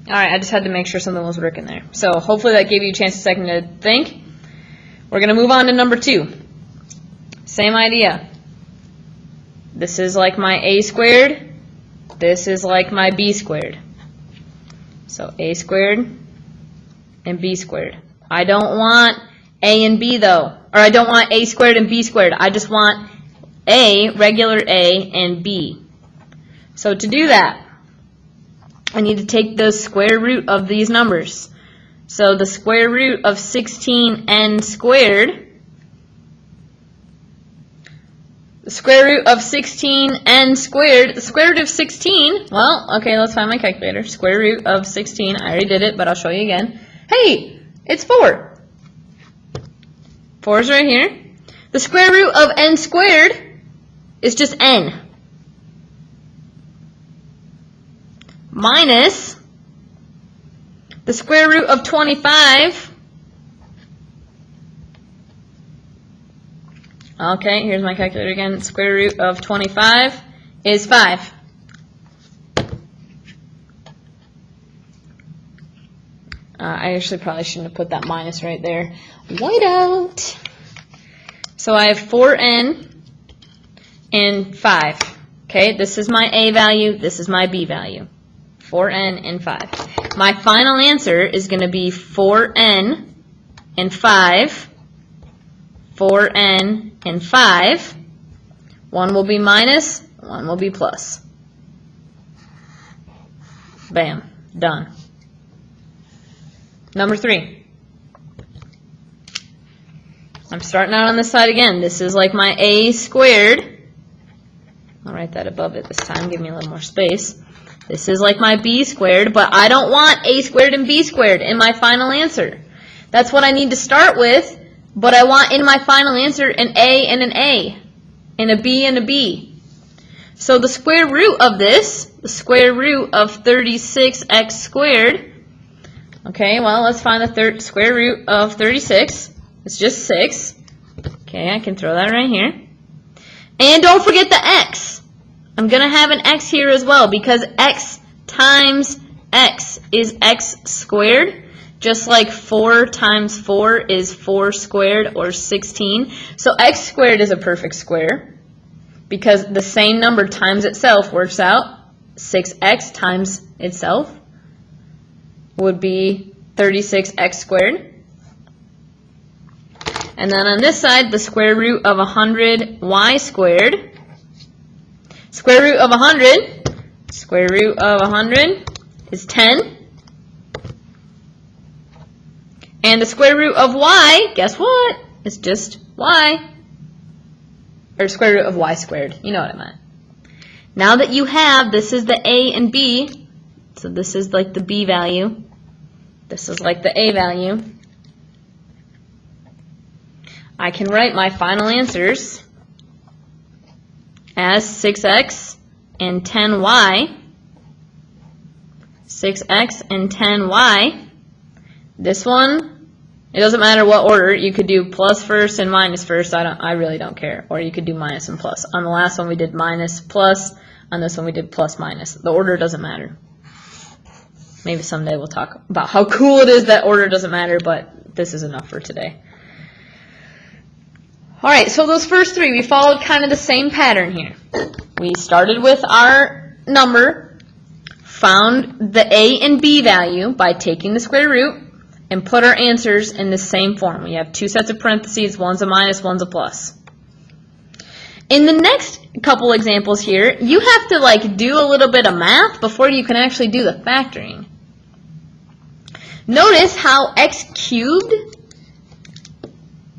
Alright, I just had to make sure something was working there. So hopefully that gave you a chance a second to think. We're going to move on to number 2. Same idea. This is like my a squared. This is like my b squared. So a squared and b squared. I don't want a and b though. Or I don't want a squared and b squared. I just want a, regular a, and b. So to do that, I need to take the square root of these numbers. So the square root of 16n squared, the square root of 16n squared, the square root of 16, well, okay, let's find my calculator. Square root of 16, I already did it, but I'll show you again. Hey, it's 4. 4 is right here. The square root of n squared is just n. Minus the square root of 25. Okay, here's my calculator again. Square root of 25 is 5. I actually probably shouldn't have put that minus right there. Whiteout. So I have 4n and 5. Okay, this is my a value, this is my b value. 4n and 5. My final answer is going to be 4n and 5. 4n and 5. One will be minus, one will be plus. Bam, done. Number 3. I'm starting out on this side again. This is like my a squared. I'll write that above it this time, give me a little more space. This is like my b squared, but I don't want a squared and b squared in my final answer. That's what I need to start with, but I want in my final answer an a and an a, and a b and a b. So the square root of this, the square root of 36x squared, okay, well, let's find the square root of 36. It's just 6. Okay, I can throw that right here. And don't forget the x. I'm going to have an x here as well because x times x is x squared, just like 4 times 4 is 4 squared or 16. So x squared is a perfect square because the same number times itself works out. 6x times itself would be 36x squared. And then on this side, the square root of 100y squared. Square root of 100, square root of 100 is 10. And the square root of y, guess what? It's just y. Or square root of y squared. You know what I meant. Now that you have, this is the a and b. So this is like the b value. This is like the a value. I can write my final answers as 6x and 10y. 6x and 10y. This one, it doesn't matter what order. You could do plus first and minus first. I really don't care. Or you could do minus and plus. On the last one we did minus plus. On this one we did plus minus. The order doesn't matter. Maybe someday we'll talk about how cool it is that order doesn't matter, but this is enough for today. Alright, so those first 3, we followed kind of the same pattern here. We started with our number, found the a and b value by taking the square root, and put our answers in the same form. We have 2 sets of parentheses, one's a minus, one's a plus. In the next couple examples here, you have to do a little bit of math before you can actually do the factoring. Notice how x cubed,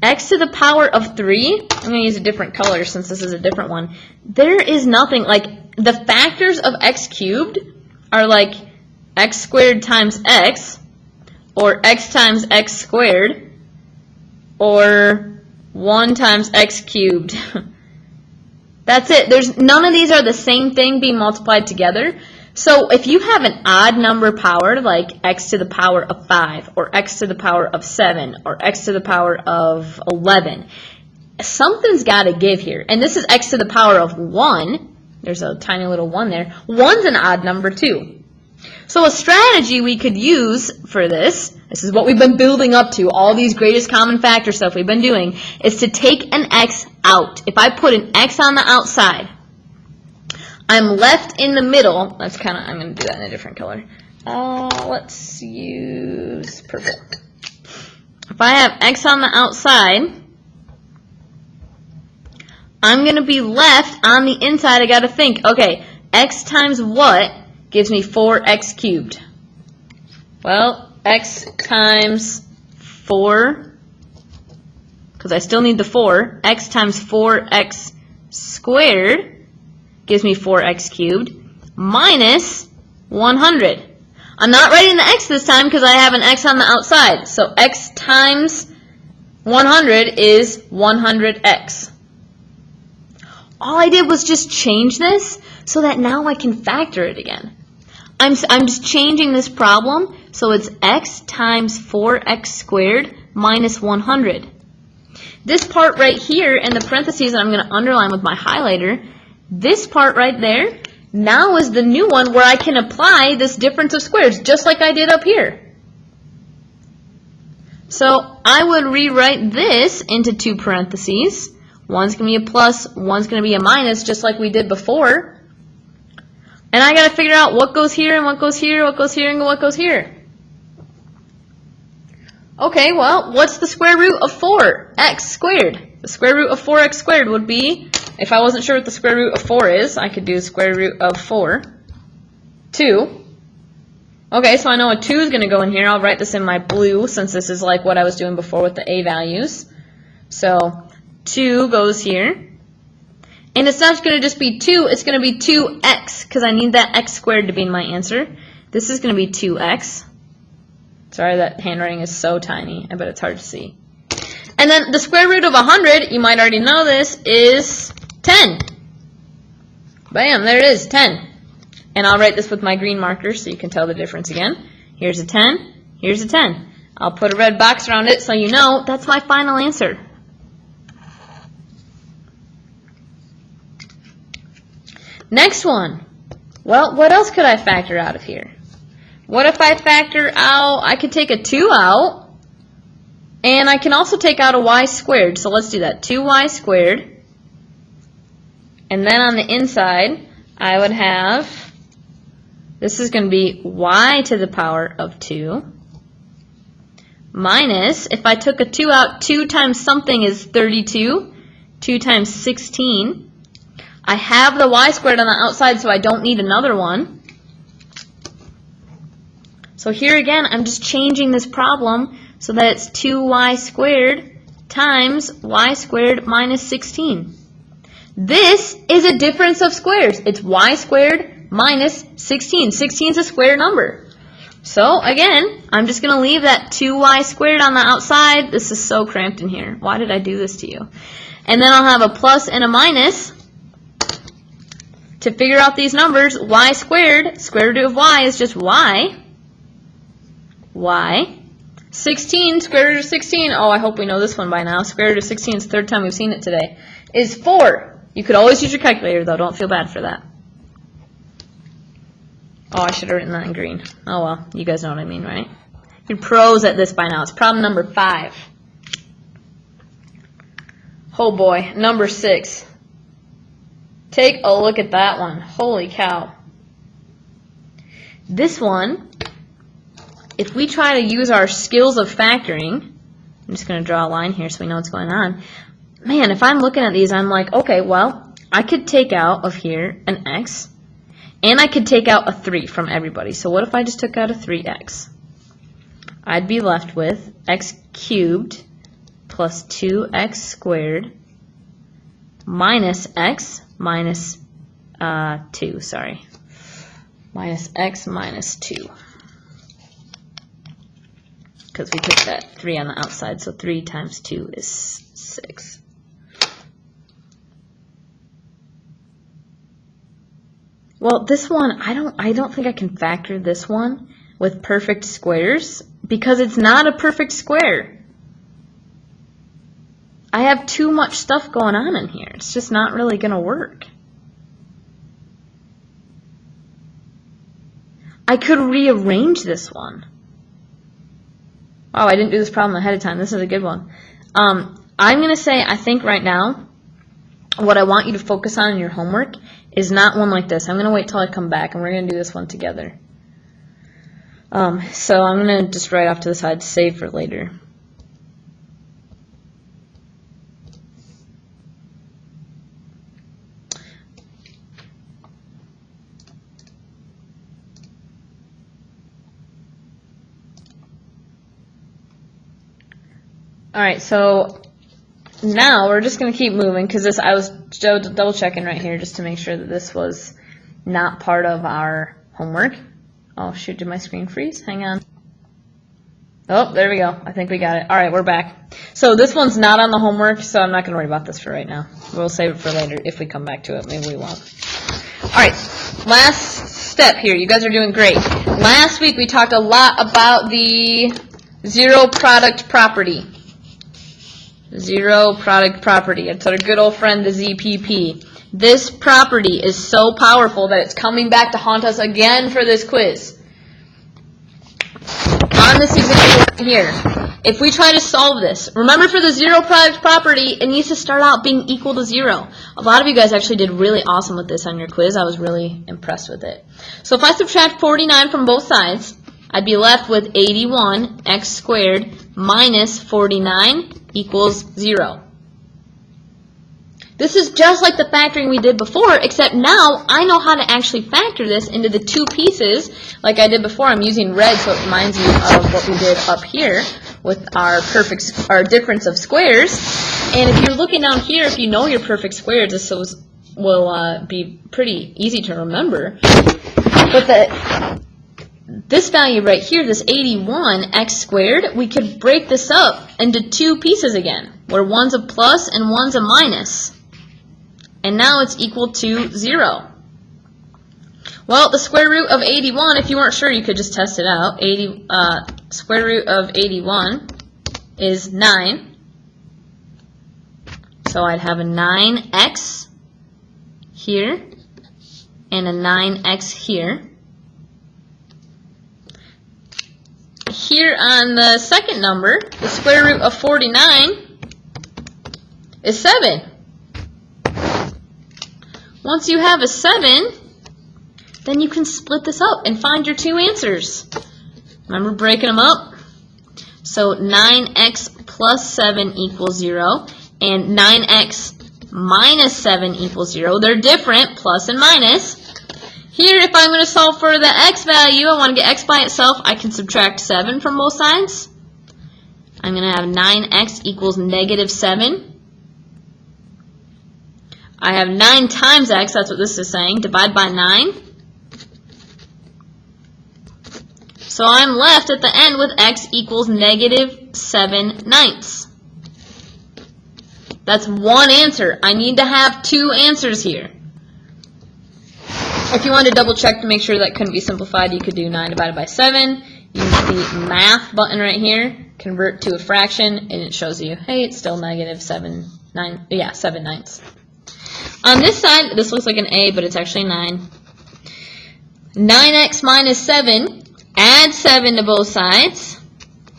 x to the power of 3, I'm going to use a different color since this is a different one. There is nothing, the factors of x cubed are like x squared times x, or x times x squared, or 1 times x cubed. That's it. None of these are the same thing being multiplied together. So if you have an odd number powered, like x to the power of 5, or x to the power of 7, or x to the power of 11, something's got to give here. And this is x to the power of 1. There's a tiny little 1 there. 1's an odd number too. So a strategy we could use for this is what we've been building up to, all these greatest common factor stuff we've been doing, is to take an x out. If I put an x on the outside, I'm left in the middle. I'm going to do that in a different color. Let's use purple. If I have x on the outside, I'm going to be left on the inside. I got to think, okay, x times what gives me 4x cubed? Well, x times 4, because I still need the 4, x times 4x squared gives me 4x cubed, minus 100. I'm not writing the x this time because I have an x on the outside. So x times 100 is 100x. All I did was just change this so that now I can factor it again. I'm just changing this problem so it's x times 4x squared minus 100. This part right here in the parentheses that I'm going to underline with my highlighter, this part right there now is the new one where I can apply this difference of squares just like I did up here. So I would rewrite this into two parentheses. One's going to be a plus, one's going to be a minus, just like we did before. And I got to figure out what goes here and what goes here, what goes here and what goes here. Okay, well, what's the square root of 4x squared? The square root of 4x squared would be, if I wasn't sure what the square root of 4 is, I could do square root of 4. 2. Okay, so I know a 2 is going to go in here. I'll write this in my blue since this is like what I was doing before with the a values. So 2 goes here. And it's not going to just be 2, it's going to be 2x, because I need that x squared to be my answer. This is going to be 2x. Sorry, that handwriting is so tiny. I bet it's hard to see. And then the square root of 100, you might already know this, is 10. Bam, there it is, 10. And I'll write this with my green marker so you can tell the difference again. Here's a 10, here's a 10. I'll put a red box around it so you know that's my final answer. Next one. Well, what else could I factor out of here? What if I factor out, I could take a 2 out, and I can also take out a y squared. So let's do that. 2y squared. And then on the inside, I would have, this is going to be y to the power of 2, minus, if I took a 2 out, 2 times something is 32, 2 times 16. I have the y squared on the outside, so I don't need another one. So here again, I'm just changing this problem so that it's 2y squared times y squared minus 16. This is a difference of squares. It's y squared minus 16. 16 is a square number. So again, I'm just going to leave that 2y squared on the outside. This is so cramped in here. Why did I do this to you? And then I'll have a plus and a minus. To figure out these numbers, y squared, square root of y is just y. Y. 16, square root of 16, oh, I hope we know this one by now. Square root of 16 is the third time we've seen it today, is 4. You could always use your calculator, though. Don't feel bad for that. Oh, I should have written that in green. Oh, well, you guys know what I mean, right? You're pros at this by now. It's problem number 5. Oh, boy. Number 6. Take a look at that one. Holy cow. This one, if we try to use our skills of factoring, I'm just going to draw a line here so we know what's going on. Man, if I'm looking at these, I'm like, okay, well, I could take out of here an x, and I could take out a 3 from everybody. So what if I just took out a 3x? I'd be left with x cubed plus 2x squared minus x minus 2, sorry. Minus x minus 2. Because we took that 3 on the outside, so 3 times 2 is 6. Well, this one, I don't think I can factor this one with perfect squares because it's not a perfect square. I have too much stuff going on in here. It's just not really going to work. I could rearrange this one. Wow, I didn't do this problem ahead of time. This is a good one. I'm going to say, I think right now, what I want you to focus on in your homework is not one like this. I'm going to wait till I come back, and we're going to do this one together. So I'm going to just write off to the side, save for later. Alright, so now we're just going to keep moving because this, I was double checking right here just to make sure that this was not part of our homework. Oh shoot, did my screen freeze? Hang on. Oh, there we go. I think we got it. Alright, we're back. So this one's not on the homework, so I'm not going to worry about this for right now. We'll save it for later if we come back to it. Maybe we won't. Alright, last step here. You guys are doing great. Last week we talked a lot about the zero product property. Zero product property. It's our good old friend, the ZPP. This property is so powerful that it's coming back to haunt us again for this quiz. On this example right here, if we try to solve this, remember for the zero product property, it needs to start out being equal to 0. A lot of you guys actually did really awesome with this on your quiz. I was really impressed with it. So if I subtract 49 from both sides, I'd be left with 81x squared minus 49 equals 0. This is just like the factoring we did before, except now I know how to actually factor this into the two pieces like I did before. I'm using red so it reminds you of what we did up here with our difference of squares. And if you're looking down here, if you know your perfect squares, this will be pretty easy to remember. But this value right here, this 81x squared, we could break this up into two pieces again, where one's a plus and one's a minus. And now it's equal to 0. Well, the square root of 81, if you weren't sure, you could just test it out. Square root of 81 is 9. So I'd have a 9x here and a 9x here. Here on the second number, the square root of 49 is 7. Once you have a 7, then you can split this up and find your two answers. Remember breaking them up? So 9x plus 7 equals 0, and 9x minus 7 equals 0. They're different, plus and minus. Here, if I'm going to solve for the x value, I want to get x by itself, I can subtract 7 from both sides. I'm going to have 9x equals negative 7. I have 9 times x, that's what this is saying, divide by 9. So I'm left at the end with x equals negative 7/9. That's one answer. I need to have two answers here. If you wanted to double check to make sure that couldn't be simplified, you could do 9 divided by 7. Use the math button right here, convert to a fraction, and it shows you, hey, it's still negative 7/9. On this side, this looks like an A, but it's actually 9. 9x minus 7, add 7 to both sides.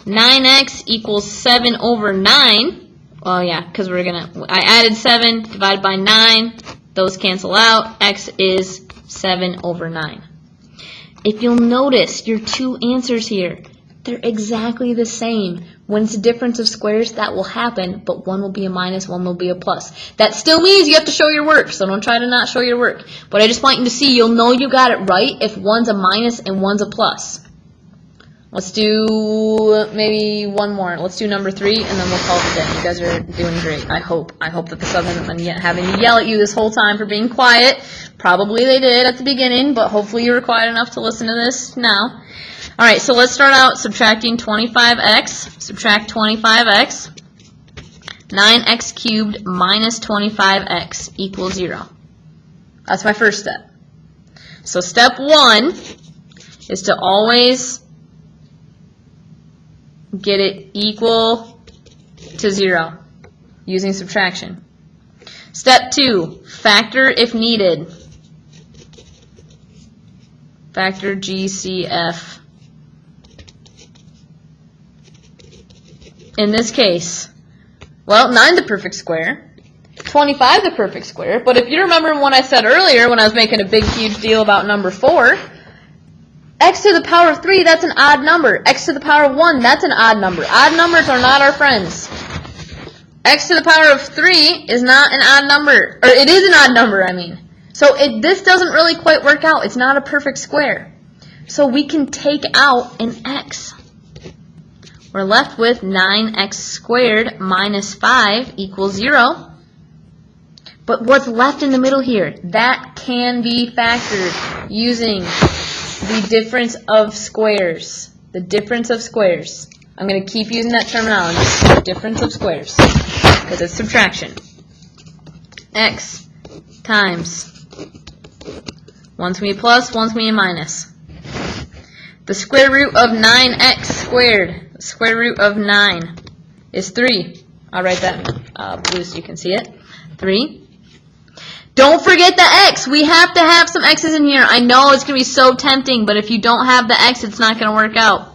9x equals 7 over 9. Well, yeah, because I added 7, divided by 9. Those cancel out. X is 7 over 9. If you'll notice your two answers here, they're exactly the same. When it's a difference of squares, that will happen, but one will be a minus, one will be a plus. That still means you have to show your work, so don't try to not show your work. But I just want you to see, you'll know you got it right if one's a minus and one's a plus. Let's do maybe one more. Let's do number 3, and then we'll call it a day. You guys are doing great, I hope. I hope that the sub hasn't been having to yell at you this whole time for being quiet. Probably they did at the beginning, but hopefully you were quiet enough to listen to this now. All right, so let's start out subtracting 25x. Subtract 25x. 9x cubed minus 25x equals 0. That's my first step. So step 1 is to always get it equal to 0 using subtraction. Step 2, factor if needed. Factor GCF. In this case, well, 9 the perfect square, 25 the perfect square, but if you remember what I said earlier when I was making a big, huge deal about number 4, x to the power of 3, that's an odd number. X to the power of 1, that's an odd number. Odd numbers are not our friends. X to the power of 3 is not an odd number, or it is an odd number, I mean. So this doesn't really quite work out. It's not a perfect square. So we can take out an x. We're left with 9x squared minus 5 equals 0. But what's left in the middle here? That can be factored using the difference of squares. The difference of squares. I'm going to keep using that terminology. The difference of squares. Because it's subtraction. X times. One's going to be plus, one's going to be minus. The square root of 9x squared. The square root of 9 is 3. I'll write that blue so you can see it. 3. Don't forget the x. We have to have some x's in here. I know it's going to be so tempting, but if you don't have the x, it's not going to work out.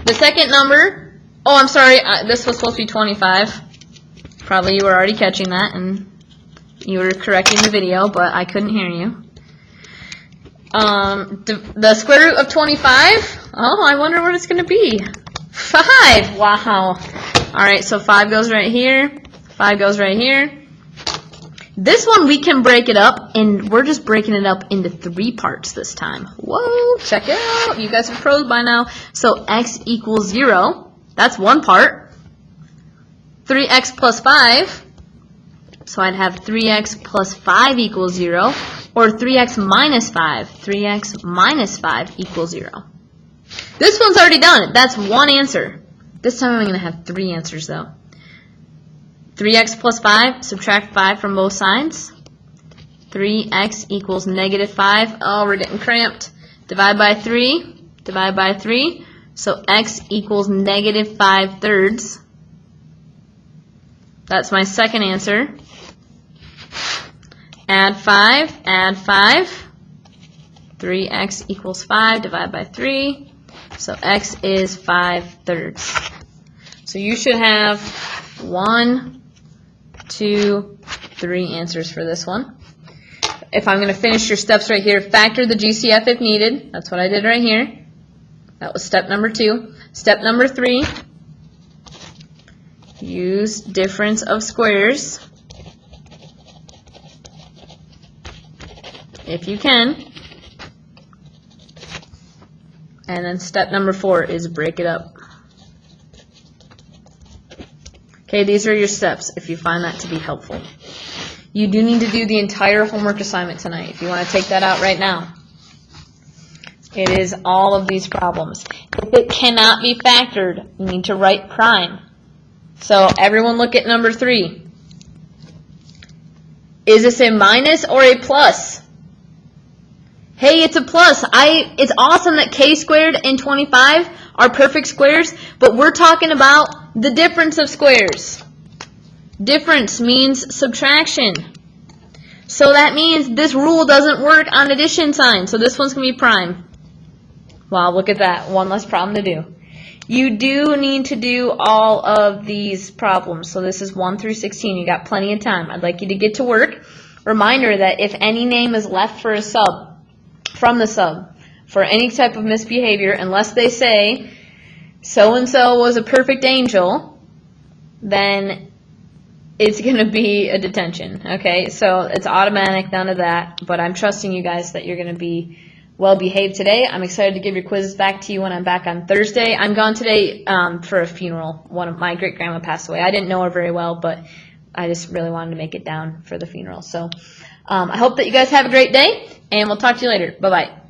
The second number, oh, I'm sorry, this was supposed to be 25. Probably you were already catching that, and you were correcting the video, but I couldn't hear you. The square root of 25, oh, I wonder what it's going to be. 5, wow. All right, so 5 goes right here. 5 goes right here. This one we can break it up, and we're just breaking it up into 3 parts this time. Whoa, check it out. You guys are pros by now. So x equals 0. That's one part. 3x plus 5. So I'd have 3x plus 5 equals 0. Or 3x minus 5. 3x minus 5 equals 0. This one's already done. That's one answer. This time I'm going to have 3 answers, though. 3x plus 5, subtract 5 from both sides. 3x equals negative 5. Oh, we're getting cramped. Divide by 3. Divide by 3. So x equals negative 5/3. That's my second answer. Add 5. Add 5. 3x equals 5. Divide by 3. So x is 5/3. So you should have 1, 2, 3 answers for this one. If I'm going to finish your steps right here, factor the GCF if needed. That's what I did right here. That was step number 2. Step number 3, use difference of squares if you can. And then step number 4 is break it up. Okay, these are your steps if you find that to be helpful. You do need to do the entire homework assignment tonight if you want to take that out right now. It is all of these problems. If it cannot be factored, you need to write prime. So everyone look at number 3. Is this a minus or a plus? Hey, it's a plus. It's awesome that k squared and 25 are perfect squares, but we're talking about the difference of squares. Difference means subtraction. So that means this rule doesn't work on addition signs. So this one's going to be prime. Wow, look at that. One less problem to do. You do need to do all of these problems. So this is 1 through 16. You got plenty of time. I'd like you to get to work. Reminder that if any name is left for a sub, from the sub, for any type of misbehavior, unless they say so-and-so was a perfect angel, then it's going to be a detention, okay? So it's automatic, none of that, but I'm trusting you guys that you're going to be well behaved today. I'm excited to give your quizzes back to you when I'm back on Thursday. I'm gone today for a funeral. One of my great-grandma passed away. I didn't know her very well, but I just really wanted to make it down for the funeral. So I hope that you guys have a great day, and we'll talk to you later. Bye-bye.